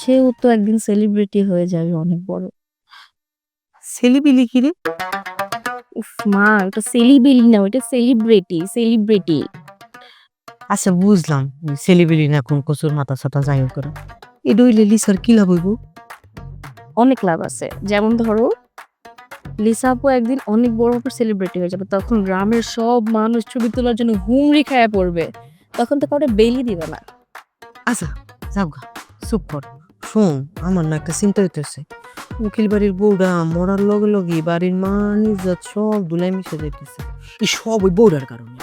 সেও তো একদিন সেলিব্রিটি হয়ে যাবে, অনেক বড়। ছেলেপিলে কি রে? উফ মা, ওটা সেলিব্রিটি না, ওটা সেলিব্রিটি, সেলিব্রিটি। আচ্ছা বুঝলাম, ছেলেপিলি না কোন কচুর মাথা ছাতা যাই হোক করে এটা হইলে লিসার কি লাভ হইব? অনেক লাভ আছে, যেমন ধরো লিসা আপু একদিন অনেক বড় একটা সেলিব্রিটি হয়ে যাবে, তখন গ্রামের সব মানুষ ছবি তোলার জন্য হুমড়ি খায়া পড়বে, তখন তো কাউকে বেলি দিবে না। আচ্ছা যাও গা, চুপ কর। শোন, আমার না একটা চিন্তা হইতেছে, উকিল বাড়ির বউটা মরার লগে লগে বাড়ির মান ইজ্জত সব দুলাই মিশে যাইতেছে। এই সব ওই বউটার কারণে।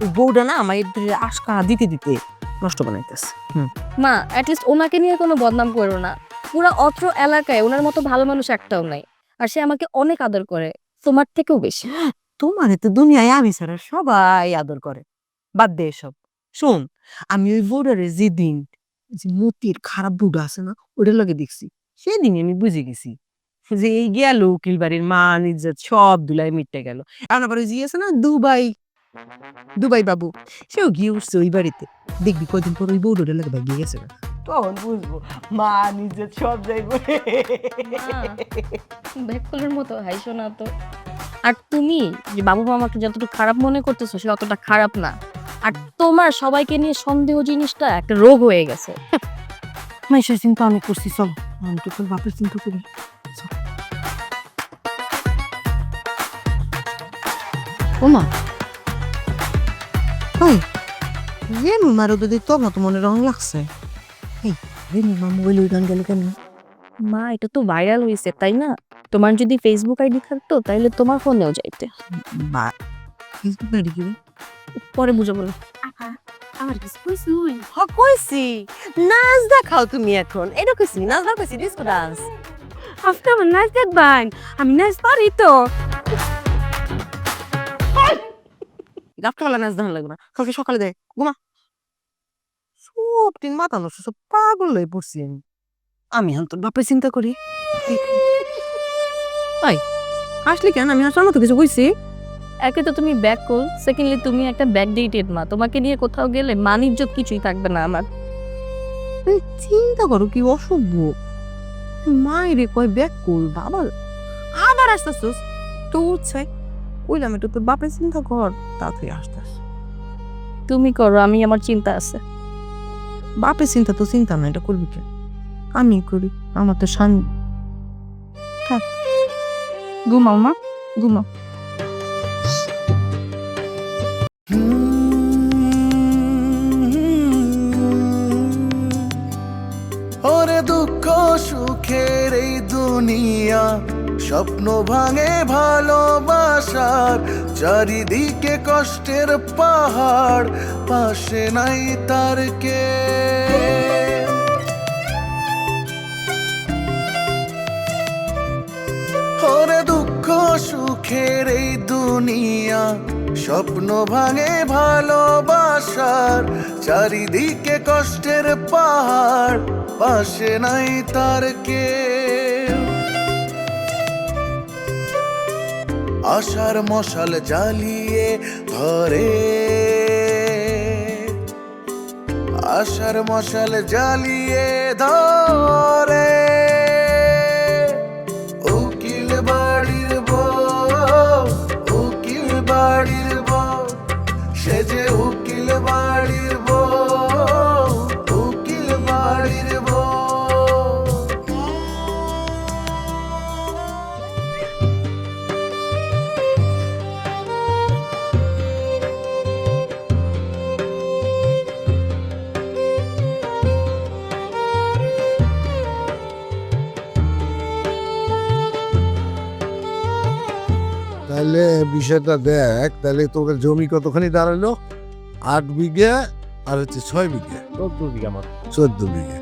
ওই বউটা না আমার আশকা দিতে দিতে নষ্ট বানাইতেছে। মা, অ্যাটলিস্ট ওনাকে নিয়ে কোনো বদনাম করো না। পুরা অত্র এলাকায় ওনার মতো ভালো মানুষ একটাও নাই, আর সে আমাকে অনেক আদর করে, তোমার থেকেও বেশি। তোমার তো দুনিয়ায় আমি ছাড়া সবাই আদর করে। বাদ দে এসব। শোন, আমি ওই বউডারে যেদিন যে মতির খারাপ বুড়া আছে না ওটার লগে দেখছি, সেদিন আমি বুঝে গেছি যে এই গেল উকিল বাড়ির মান ইজ্জত সব দুলাই মিটে গেল। এখন আবার ওই যে আছে না দুবাই, দুবাই বাবু, সেও গিয়ে উঠছে ওই বাড়িতে। দেখবি কদিন পর ওই বউডারে লাগে ভাই গিয়ে গেছে না, তখন বুঝবো মান ইজ্জত সব যাইব। ব্যাককলের মতো হাইসো না তো। আর তুমি যে বাবু মামাকে যতটুকু খারাপ মনে করতেছো সে অতটা খারাপ না, আর তোমার সবাইকে নিয়ে সন্দেহ জিনিসটা একটা রোগ হয়ে গেছে। মাইশের চিন্তা অনেক করছি, চল আমি তো তোর বাপের চিন্তা করি। ওমা ওই রেনু মারো যদি তোর মতো মনে রং লাগছে। এই রেনু মা মোবাইল ওই গান গেল কেন? মা, এটা তো ভাইরাল হয়েছে তাই না? তোমার যদি ফেসবুক আইডি থাকতো তাহলে তোমার ফোনেও যাইতে। বা ফেসবুক আইডি কি? পরে বুঝো বলো। আমার কিছু কইছি? হ কইছি, নাচ দেখাও তুমি এখন। এটা কইছি নাচ না, কইছি ডিস্কো ডান্স। আপনি আমার নাচ দেখবেন? আমি নাচ পারি তো। রাত্রেবেলা নাচ দেখানো লাগবে না, কালকে সকালে দেয় ঘুমা। সব দিন মাথা নষ্ট, সব পাগল হয়ে পড়ছি আমি। আমি এখন তোর বাপের চিন্তা করি। তাই আসলি কেন? আমি আসার মতো কিছু কইছি? একে তো তুমি ব্যাককল, সেকেন্ডলি তুমি একটা ব্যাকডেটেড মা, তোমাকে নিয়ে কোথাও গেলে মান ইজ্জত কিছুই থাকবে না আমার। এই চিন্তা করো কি অসভ্য মায়েরে কয় ব্যাক কর বাবা, আবার আসতেছিস তো উঠছে। কইলাম একটু তোর বাপের চিন্তা কর, তা তুই আসতেছ। তুমি করো, আমি আমার চিন্তা আছে। বাপের চিন্তা তো চিন্তা না, এটা করবি কে? আমি করি, আমার তো শান্তি। ঘুমাও মা, ঘুমাও। ওরে দুঃখ সুখের এই দুনিয়া, স্বপ্ন ভাঙে ভালোবাসার, চারিদিকে কষ্টের পাহাড়, পাশে নাই তার কে। ওরে দুঃখ সুখের এই দুনিয়া, স্বপ্ন ভাঙে ভালোবাসার, চারিদিকে কষ্টের পাহাড়, পাশে নাই তার কে। আশার মশাল জ্বালিয়ে ধরে, আশার মশাল জ্বালিয়ে ধরে, উকিল বাড়ির বউ, উকিল বাড়ির বউ, সে যে উকিল বাড়ির বউ, উকিল বাড়ির বউ। তাহলে বিষয়টা দেখ, তাহলে তোর জমি কতখানি দাঁড়ালো? 8 বিঘা আর হচ্ছে 6 বিঘা, 14 বিঘা মত। 14 বিঘা।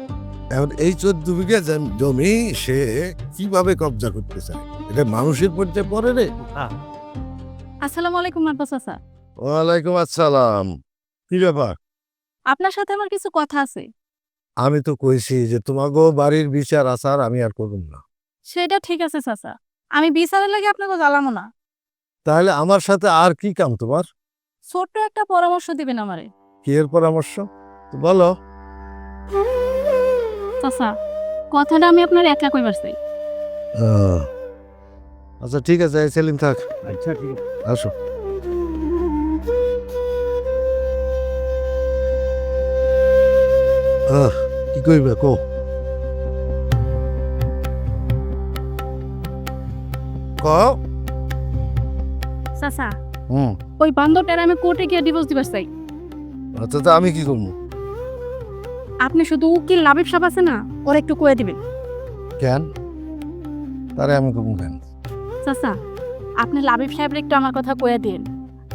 এখন এই 14 বিঘা জমি সে কিভাবে কবজা করতে চায়? এটা মানুষের পর্যায়ে পড়ে রে। আসসালামু আলাইকুম আব্বাস চাচা। ওয়ালাইকুম আসসালাম। কি ব্যাপার? আপনার সাথে আমার কিছু কথা আছে। আমি তো কইছি যে তোমাগো বাড়ির বিচার আচার আমি আর করব না। সেটা ঠিক আছে চাচা, আমি বিচারের লাগে আপনাকে জ্বালামো না। তাহলে আমার সাথে আর কি কাম তোমার? ছোট্ট একটা পরামর্শ দিবেন আমারে। কি এর পরামর্শ তো বলো। চাচা, কথাটা আমি আপনার একা কইবার চাই। আচ্ছা ঠিক আছে, এই সেলিম থাক। আচ্ছা ঠিক আসো। কি কইবে কো। কও। চাচা, হুম। ওই বান্দরটার আমি কোর্টে গিয়ে ডিভোর্স দিবার চাই। আচ্ছা তা আমি কি করবো? আপনি শুধু উকিল লাবিব সাহেব আছে না, ওরা একটু কয়ে দিবেন। কেন তারে আমি করবো কেন? চাচা, আপনি লাবিব সাহেবের একটু আমার কথা কয়ে দিন।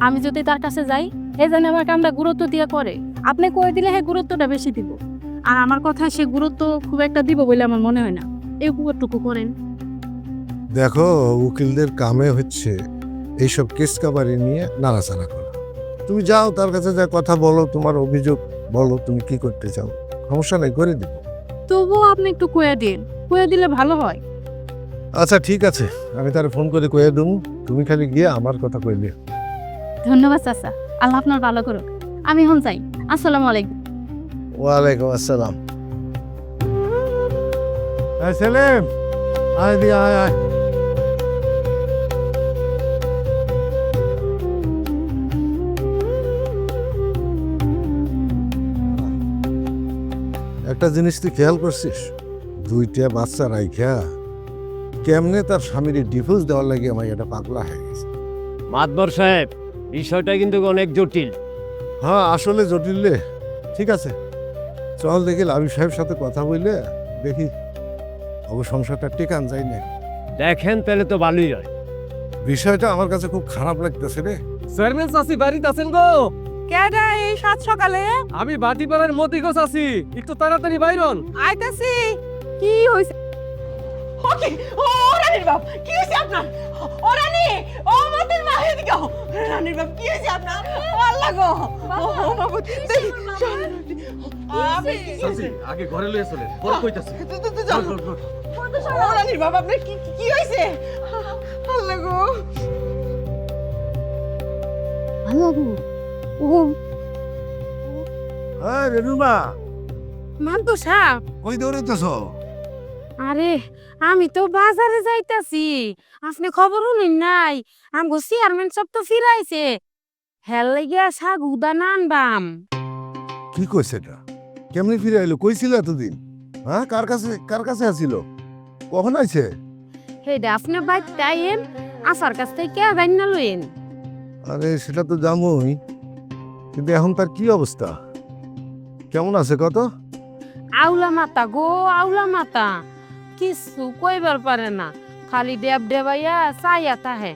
আমি যদি তার কাছে যাই, হে জানে আমার কামটা গুরুত্ব দিয়ে করে। আপনি কয়ে দিলে হে গুরুত্বটা বেশি দিব, আর আমার কথা সে গুরুত্ব খুব একটা দিব বলে আমার মনে হয় না। এই উপরটুকু করেন। দেখো, উকিলদের কামে হচ্ছে এইসব কেস কাবারি নিয়ে নাড়াচাড়া করা। তুমি যাও তার কাছে যা কথা বলো, তোমার অভিযোগ বলো, তুমি কি করতে চাও, সমস্যা নেই করে দিব। তবুও আপনি একটু কয়ে দিন, কয়ে দিলে ভালো হয়। আচ্ছা ঠিক আছে, আমি তার ফোন করে কয়ে দেবো, তুমি খালি গিয়ে আমার কথা কইলে। ধন্যবাদ চাচা, আল্লাহ আপনার ভালো করুক। আমি এখন যাই। আসসালামু আলাইকুম। ওয়ালাইকুম আসসালাম। সেলিম, আয় দি আয় আয়। একটা জিনিস তুই খেয়াল করছিস, দুইটা বাচ্চা রাইখা কেমনে তার স্বামীর ডিভোর্স দেওয়ার লাগে আমার এটা পাগলা হয়ে গেছে। মাতবর সাহেব, বিষয়টা কিন্তু অনেক জটিল। হ্যাঁ আসলে জটিল রে। ঠিক আছে, চল দেখি লাবিব সাহেবের সাথে কথা বললে দেখি অবশ্য সংসারটা টেকান যায় না। দেখেন তাহলে তো ভালোই হয়। বিষয়টা আমার কাছে খুব খারাপ লাগতেছে রে। চেয়ারম্যান চাচি বাড়িতে আছেন গো? কেডা এই সাত সকালে? আমি বাটিপাড়ার মতি গো চাচি, একটু তাড়াতাড়ি বাইরন। আইতাছি। কি হইছে? ওকে, ও রানীর বাপ, কি হইছে আপনার? ও রানী, ও মতির মা, এদিকে আও। রানীর বাপ, কি হইছে আপনার? আল্লাহ গো, ও মাবুতি, আমি চাচি আগে ঘরে লয়ে চলে, বড় কইতাছি। ও রানীর বাপ, আপনার কি কি হইছে? আল্লাহ গো। হ্যাঁ রেনুমা, মান্তু সাহেব, কই দৌড়াইতেছ? আরে আমি তো বাজারে যাইতাছি, আপনি খবরও নিন নাই। আমগো চেয়ারম্যান সব তো ফিরাইছে, হেল লাগিয়া শাক উদান আনবাম। কি কইছে এটা? কেমনে ফিরে আইলো? কইছিল এতদিন? হ্যাঁ কার কাছে আছিল? কখন আইছে? হেডা আপনি বাইক টাইম আসার কাছ থেকে কে জানি না লইন। আরে সেটা তো জানোই, কিন্তু এখন তার কি অবস্থা, কেমন আছে কত? আউলা মাতা গো, আউলা মাতা, কিছু কইবার পারে না, খালি ডেব ডেবাইয়া চাইয়া তাহে।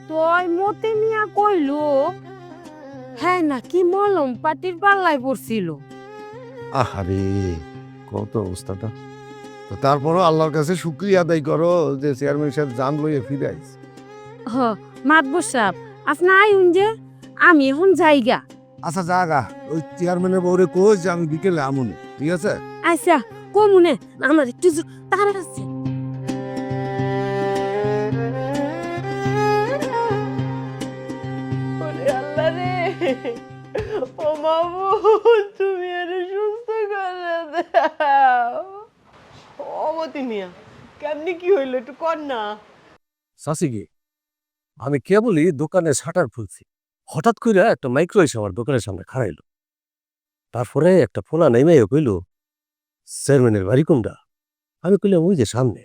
তোই মতে মিয়া কইলো হ্যাঁ নাকি মলম পাটির পাল্লাই পড়ছিল। আহারে কত অবস্থাটা। তো তারপরও আল্লাহর কাছে শুকরিয়া আদায় করো যে চেয়ারম্যান সাহেব জান লইয়ে ফিরে আইছে। হ মাতবর সাহেব, আপনি আইন যে আমি এখন যাইগা। আচ্ছা জাগা, ওই চেয়ারম্যানের বউরে কই যে আমি বিকেলে আমুনি, ঠিক আছে? আচ্ছা কমুনে, আমার একটু তারা আছে। আল্লাহ রে, ও মাবুদ, তুমি আরে সুস্থ করে দাও। অমতি মিয়া, কেমনি কি হইলো একটু কর না। চাচি কি, আমি কেবলই দোকানে শাটার খুলছি, হঠাৎ করে একটা মাইক্রো এসে আমার দোকানের সামনে খাড়াইলো। তারপরে একটা ফোনা নেমেও কইল, চেয়ারম্যানের বাড়ি কোনটা? আমি কইলাম ওই যে সামনে।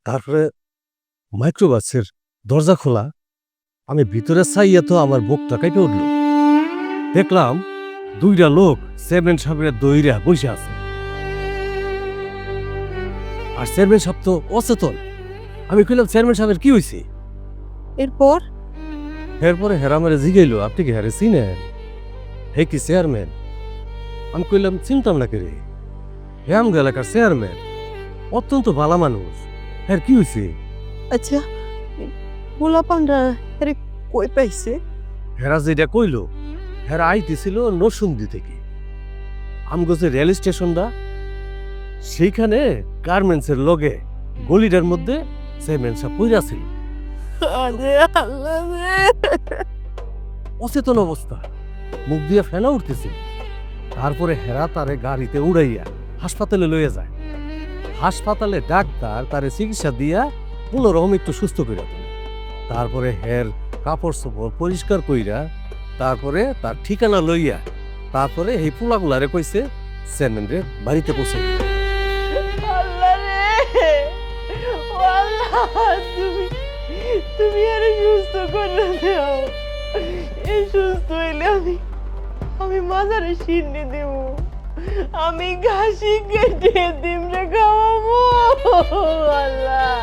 তারপরে মাইক্রোবাসের দরজা খোলা, আমি ভিতরে চাইয়া তো আমার বুকটা কাঁপে উঠল। দেখলাম দুইটা লোক চেয়ারম্যান সাহেবের দইরা বসে আছে, আর চেয়ারম্যান সাহেব তো অচেতন। আমি কইলাম চেয়ারম্যান সাহেবের কি হয়েছে? এরপর এরপরে হেরামারে জিগাইলো, আপনি কি হারে চিনেন? হে কি চেয়ারম্যান? আমি কইলাম চিনতাম না কে। হে আমগো এলাকার চেয়ারম্যান, অত্যন্ত ভালো মানুষ। হ্যাঁ কি হয়েছে? আচ্ছা পোলা পান্ডা আরে কই পাইছে? হেরা যেটা কইলো, হেরা আইতেছিল নরসিংদী থেকে। আমগো যে রেল স্টেশনটা, সেইখানে গার্মেন্টসের লগে গলিটার মধ্যে চেয়ারম্যান সাহেব পইরা ছিল। আরে আল্লাহ রে, অচেতন অবস্থা, মুখ দিয়ে ফেনা উঠতেছে। তারপরে হেরা তারে গাড়িতে উড়াইয়া হাসপাতালে লইয়া যায়। হাসপাতালে ডাক্তার তারে চিকিৎসা দিয়া কোনোরকম একটু সুস্থ করে দেয়। তারপরে হের কাপড় চোপড় পরিষ্কার কইরা তারপরে তার ঠিকানা লইয়া তারপরে এই পোলাগুলারে কইছে চেয়ারম্যানরে বাড়িতে পৌঁছে দিতে। আল্লাহ রে, ও আল্লাহ, তুমি আরে সুস্থ করে দাও। এই সুস্থ হইলে আমি মাজারে সিন্নি দেব, আমি ঘাসি কেটে ডিমরে খাওয়াবো। আল্লাহ,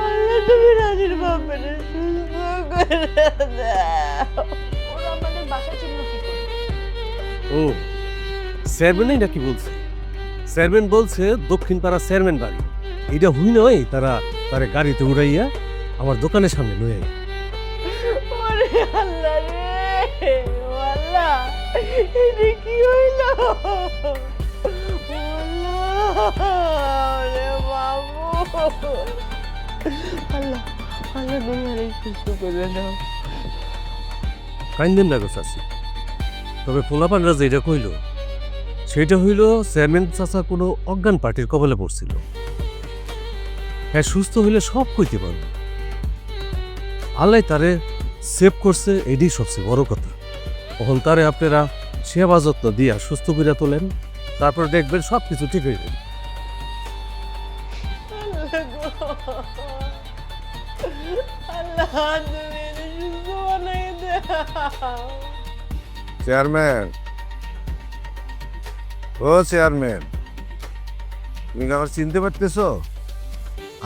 আল্লাহ, তুমি রানীর বাপের সুস্থ করে দাও। ওরা আমাদের বাসায় ছিল কি করে? ও চেয়ারম্যানই নাকি বলছে? চেয়ারম্যান বলছে দক্ষিণ পাড়া চেয়ারম্যান বাড়ি। এটা হুই নয়, তারা গাড়িতে উড়াইয়া আমার দোকানের সামনে লয়ে আয়। ওরে আল্লাহ রে, ও আল্লাহ, এটা কি হইল? ও আল্লাহ, ওরে বাবু, আল্লাহ, আল্লাহ, তুমি আরে সুস্থ করে দাও। কাইন্দেন না গো চাচি, তবে পোলাপানরা যেটা কইল সেটা হইল চেয়ারম্যান চাচা কোনো অজ্ঞান পার্টির কবলে পড়ছিল। হ্যাঁ, সুস্থ হইলে সব কইতে পারবে। আল্লাহ তারে সেভ করছে, এটাই সবচেয়ে বড় কথা। তখন তারে আপনারা সেবা যত্ন দিয়া সুস্থ করে তোলেন, তারপর দেখবেন সব কিছু ঠিক হয়ে যাবে। আল্লাহ, তুমি আরে সুস্থ বানাই দাও। চেয়ারম্যান, ও চেয়ারম্যান, তুমি কি আমার চিনতে পারতেছ?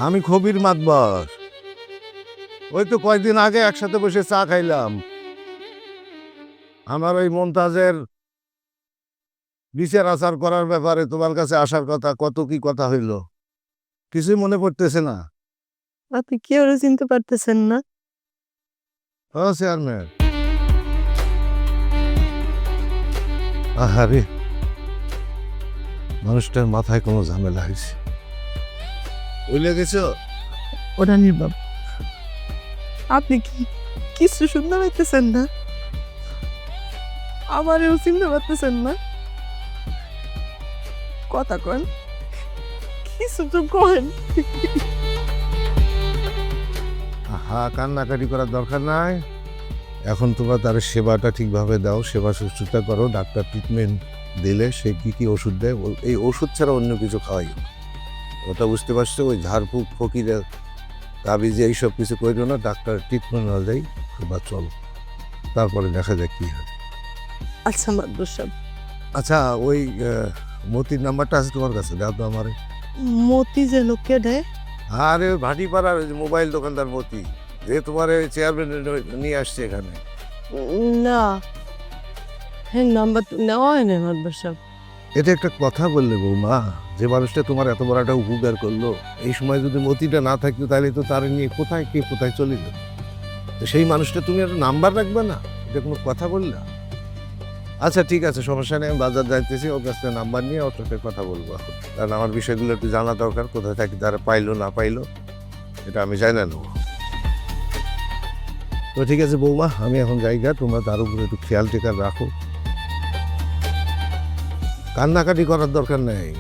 আমি খবির মাতবর। ওই তো কয়েকদিন আগে একসাথে বসে চা খাইলাম। আমার ওই মমতাজের বিচার আচার করার ব্যাপারে তোমার কাছে আসার কথা, কত কি কথা হইল, কিছুই মনে পড়তেছে না। আপনি কি ওরা চিনতে পারতেছেন না? ও চেয়ারম্যান, আহারে, মানুষটার মাথায় কোনো ঝামেলা হয়েছে। বুঝলে গেছ? ওরা নির্বাব, আপনি কি কিছু শুনতে পাইতেছেন না? আমারও চিনতে পারতেছেন না? কথা কন, কিছু তো কন। হা, কান্নাকাটি করার দরকার নাই। এখন তোমরা তার সেবাটা ঠিকভাবে দাও, সেবা শুশ্রূষা করো। ডাক্তার ট্রিটমেন্ট দিলে সে কি কি ওষুধ দেয়, এই ওষুধ ছাড়া অন্য কিছু খাওয়াই না। ওটা বুঝতে পারছো? ওই ঝাড়ফুঁক ফকিরের তাবিজে এইসব কিছু করো না। ডাক্তার ট্রিটমেন্ট না দেয় বা চলো, তারপরে দেখা যাক কি হয়। আচ্ছা মাদবর সাহেব। আচ্ছা, ওই মতির নাম্বারটা আছে তোমার কাছে, দাও তো আমার। মতি যে লোককে দেয়? আরে ভাটিপাড়ার ওই যে মোবাইল দোকানদার মতি, যে তোমার চেয়ারম্যান নিয়ে আসছে এখানে। না, হ্যাঁ, নাম্বার তো নেওয়া হয় না মাদবর সাহেব। এটা একটা কথা বললে বৌমা, যে মানুষটা তোমার এত বড় একটা উপকার করলো, এই সময় যদি মতিটা না থাকতো তাহলে তো তার নিয়ে কোথায় কে কোথায় চলে যেত। তো সেই মানুষটা তুমি একটা নাম্বার রাখবে না, এটা কোনো কথা বললা? আচ্ছা ঠিক আছে, সমস্যা নেই, আমি বাজার যাইতেছি, ওর কাছ থেকে নাম্বার নিয়ে ওর সাথে কথা বলবো এখন। কারণ আমার বিষয়গুলো একটু জানা দরকার, কোথায় থাকি, তারা পাইলো না পাইলো এটা আমি জানি না নেবো। তো ঠিক আছে বৌমা, আমি এখন জায়গা, তোমরা তার উপরে একটু খেয়াল টেকাল রাখো। কান্নাকাটি করার দরকার নেই,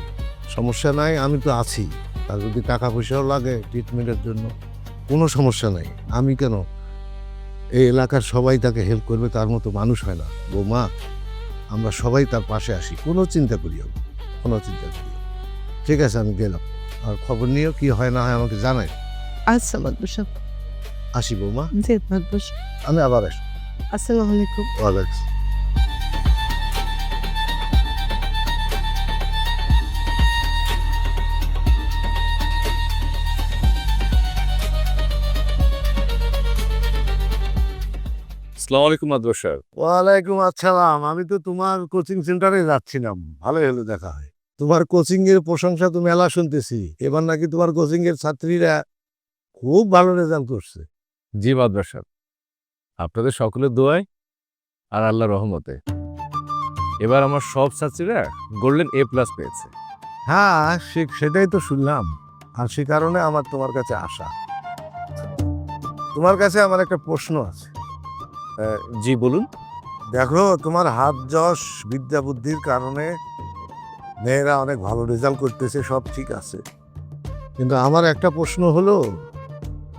সমস্যা নাই, আমি তো আছি। আর যদি টাকা পয়সাও লাগে ট্রিটমেন্টের জন্য, কোনো সমস্যা নাই। আমি কেন, এই এলাকার সবাই তাকে হেল্প করবে তার মতো মানুষ হয় না বৌমা। আমরা সবাই তার পাশে আসি, কোনো চিন্তা করিও না, কোনো চিন্তা করিও। ঠিক আছে, আমি গেলাম। আর খবর নিয়েও কি হয় না হয় আমাকে জানাই। আচ্ছা মাদবর সাহেব। আসি বৌমা, জি মাদবর সাহেব। আমি আবার আসি। আসসালামু আলাইকুম। ওয়ালাইকুম। আসসালামু আলাইকুম মাদবর সাহেব। ওয়ালাইকুম আসসালাম। আমি তো তোমার কোচিং সেন্টারে যাচ্ছিলাম, ভালোই হলো দেখা হয়। তোমার কোচিং এর প্রশংসা তো মেলা শুনতেছি, এবার নাকি তোমার কোচিং এর ছাত্রীরা খুব ভালো রেজাল্ট করছে। জি মাদবর সাহেব, আপনাদের সকলের দোয়ায় আর আল্লাহর রহমতে এবার আমার সব ছাত্রীরা গোল্ডেন এ প্লাস পেয়েছে। হ্যাঁ, সেটাই তো শুনলাম, আর সে কারণে আমার তোমার কাছে আসা। তোমার কাছে আমার একটা প্রশ্ন আছে। জি বলুন। দেখো, তোমার হাত যশ বিদ্যা বুদ্ধির কারণে মেয়েরা অনেক ভালো রেজাল্ট করতেছে, সব ঠিক আছে, কিন্তু আমার একটা প্রশ্ন হলো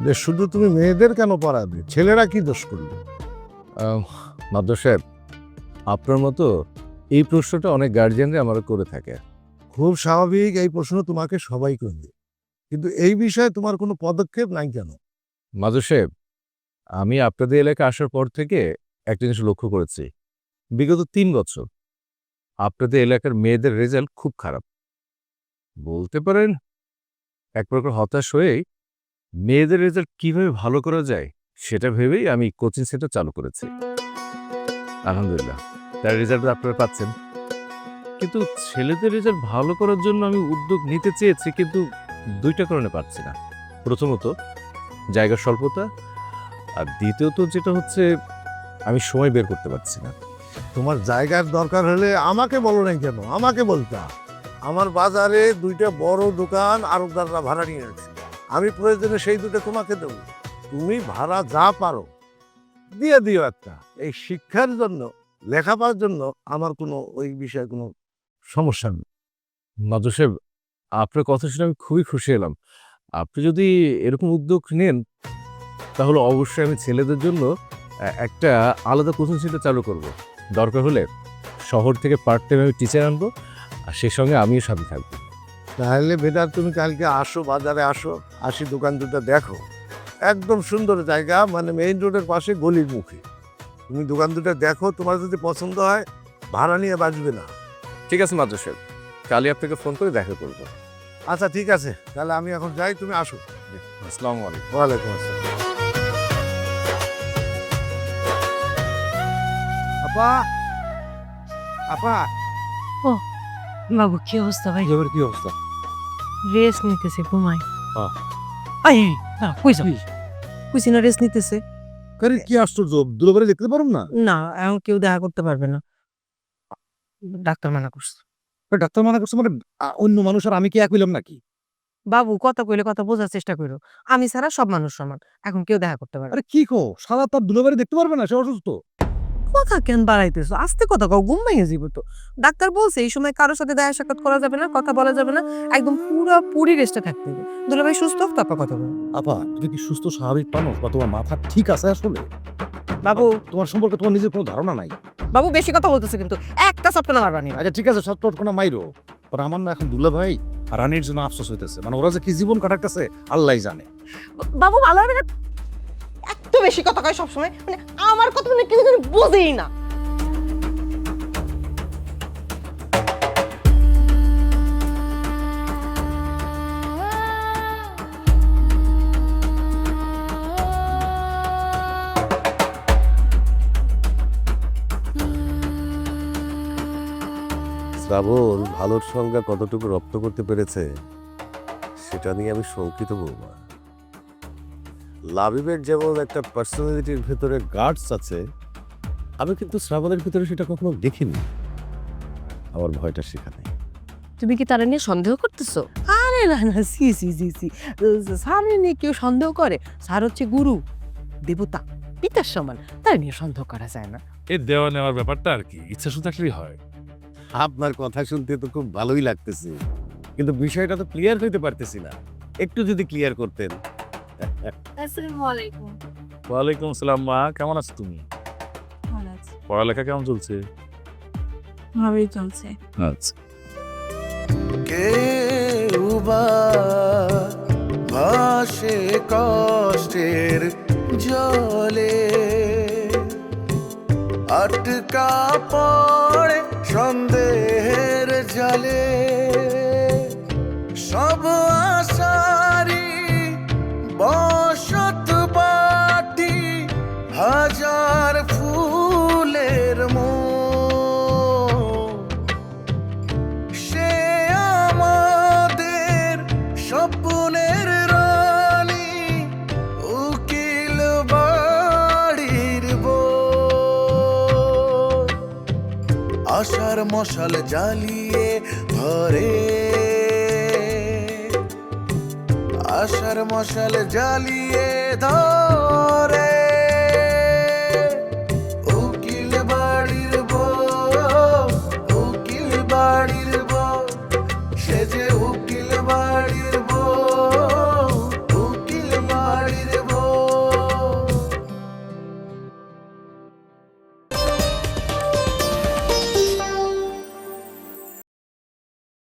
যে শুধু তুমি মেয়েদের কেন পড়াবে, ছেলেরা কি দোষ করবে? মাদ্র সাহেব, আপনার মতো এই প্রশ্নটা অনেক গার্জিয়ানরা আমার করে থাকে। খুব স্বাভাবিক, এই প্রশ্ন তোমাকে সবাই করবে, কিন্তু এই বিষয়ে তোমার কোনো পদক্ষেপ নাই কেন? মাদ্র সাহেব, আমি আপনাদের এলাকায় আসার পর থেকে একটা জিনিস লক্ষ্য করেছি। বিগত 3 বছর আপনাদের এলাকার মেয়েদের রেজাল্ট খুব খারাপ। বলতে পারেন এক প্রকার হতাশ হয়ে মেয়েদের রেজাল্ট কিভাবে ভালো করা যায় সেটা ভেবেই আমি কোচিং সেন্টার চালু করেছি। আলহামদুলিল্লাহ, তার রেজাল্ট আপনারা পাচ্ছেন। কিন্তু ছেলেদের রেজাল্ট ভালো করার জন্য আমি উদ্যোগ নিতে চেয়েছি, কিন্তু 2টা কারণে পারছি না। প্রথমত জায়গার স্বল্পতা, আর দ্বিতীয়ত যেটা হচ্ছে আমি সময় বের করতে পারছি না। তোমার জায়গার দরকার হলে আমাকে বলো নাই কেন? আমাকে বলতা। আমার বাজারে 2টা বড় দোকান আরবদাররা ভাড়া নিয়ে আছে, আমি প্রয়োজনে সেই 2টা তোমাকে দেবো, তুমি ভাড়া যা পারো দিয়ে দিও একটা। এই শিক্ষার জন্য, লেখাপড়ার জন্য আমার কোনো ওই বিষয়ে কোনো সমস্যা নেই। মাদ্র সাহেব, আপনার কথা শুনে আমি খুবই খুশি হলাম। আপনি যদি এরকম উদ্যোগ নেন তাহলে অবশ্যই আমি ছেলেদের জন্য একটা আলাদা কোচিং সেন্টার চালু করব। দরকার হলে শহর থেকে পার্ট টাইম আমি টিচার আনবো, আর সেই সঙ্গে আমিও সাথে থাকবো। তাহলে বেটার তুমি কালকে আসো, বাজারে আসো, আসি দোকান 2টা দেখো। একদম সুন্দর জায়গা, মানে মেইন রোডের পাশে গলির মুখে। তুমি দোকান 2টা দেখো, তোমার যদি পছন্দ হয় ভাড়া নিয়ে বাঁচবে না। ঠিক আছে মাদ্র সাহেব, কালই আপনাকে ফোন করে দেখা করবো। আচ্ছা ঠিক আছে, তাহলে আমি এখন যাই, তুমি আসো। আসসালামু আলাইকুম। ওয়ালাইকুম আসসালাম। আপা, আপা, বাবু কি অবস্থা ভাই? এবার কি অবস্থা? রেস্ট নিতেছে, ঘুমাই। আহ। আই না, কই যাবি? কইছি না রেস্ট নিতেছে। আরে কি আশ্চর্য, দুলাবারে দেখতে পারুন না? না, এখন কেউ দেখা করতে পারবে না, ডাক্তার মানা করছে। ডাক্তার মানা করছে মানে অন্য মানুষ আর আমি কি এক হইলাম নাকি? বাবু কথা কইলে কথা বোঝার চেষ্টা করো, আমি ছাড়া সব মানুষ সমান, এখন কেউ দেখা করতে পারবে না। আরে কি কো, সারা তার দুলাবারে দেখতে পারবে না, সে অসুস্থ। কথা কেন বাড়াইতেছো? আস্তে কথা কও, ঘুম ভেঙে যাবো তো। ডাক্তার বলছে এই সময় কারোর সাথে দেখা সাক্ষাৎ করা যাবে না, কথা বলা যাবে না, একদম পুরি রেস্টে থাকতে হবে। দুলাভাই সুস্থ হোক তারপর কথা বলবো। আপা, তুমি কি সুস্থ স্বাভাবিক মানুষ বা তোমার মাথা ঠিক আছে আসলে? বাবু তোমার সম্পর্কে তোমার নিজের কোনো ধারণা নাই। বাবু বেশি কথা বলতেছে কিন্তু, একটা সপ্তাহ না মারবানি। আচ্ছা ঠিক আছে, সত্য কোনো মাইরো, আর আমার না এখন দুলা ভাই আর রানীর জন্য আফসোস হইতেছে। মানে ওরা যে কি জীবন কাটাইতেছে আল্লাহই জানে। বাবু ভালো হবে না, এত বেশি কথা কয় সবসময়, মানে আমার কথা মানে কিছু বোঝেই না। শ্রাবণ ভালোর সংজ্ঞা কতটুকু রপ্ত করতে পেরেছে সেটা নিয়ে আমি শঙ্কিত বলবো। লাবিবের যেমন একটা পার্সোনালিটির ভেতরে গার্ডস আছে, আমি কিন্তু শ্রাবণের ভিতরে সেটা কখনো দেখিনি। আমার ভয়টা সেখানে। তুমি কি তারা নিয়ে সন্দেহ করতেছো? আরে না না, C C C C, sir নিয়ে কেউ সন্দেহ করে? স্যার হচ্ছে গুরু, দেবতা, পিতার সমান, তার নিয়ে সন্দেহ করা যায় না। এই দেওয়া নেওয়ার ব্যাপারটা আর কি ইচ্ছা শুধু থাকলেই হয়। আপনার কথা শুনতে তো খুব ভালোই লাগতেছে, কিন্তু বিষয়টা তো ক্লিয়ার হইতে পারতেছি না। একটু যদি ক্লিয়ার করতেন। আসসালামু আলাইকুম। ওয়ালাইকুম আসসালাম। মা, কেমন আছো তুমি? ভালো আছি। পড়ালেখা কেমন চলছে? ভালোই চলছে। আচ্ছা। কেউ বা ভাসে কষ্টের জলে, আটকা পড়ে সন্দেহের জালে, সব আশারি বসত বাটি, হাজার ফুলের মন, সে আমাদের স্বপ্নের রানী, উকিল বাড়ির বউ, আশার মশাল জ্বালিয়ে ধরে, আশার মশাল জ্বালিয়ে ধরে।